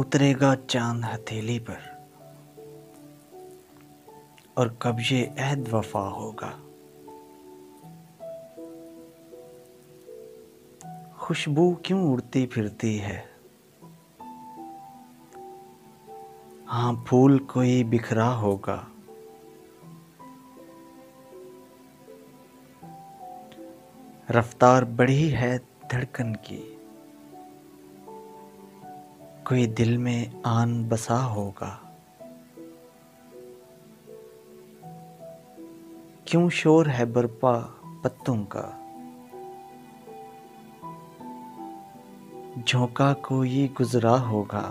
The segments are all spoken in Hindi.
उतरेगा चांद हथेली पर और कब ये अहद वफा होगा। खुशबू क्यों उड़ती फिरती है, हाँ फूल कोई बिखरा होगा। रफ्तार बढ़ी है धड़कन की, कोई दिल में आन बसा होगा। क्यों शोर है बरपा पत्तों का, झोंका कोई गुजरा होगा।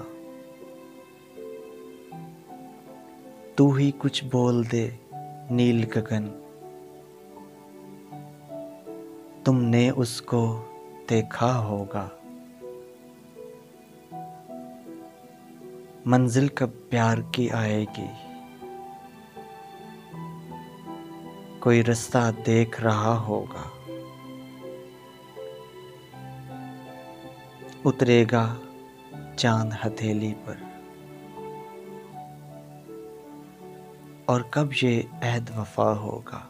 तू ही कुछ बोल दे नील गगन, तुमने उसको देखा होगा। मंजिल कब प्यार की आएगी, कोई रास्ता देख रहा होगा। उतरेगा चांद हथेली पर और कब ये अहद वफा होगा।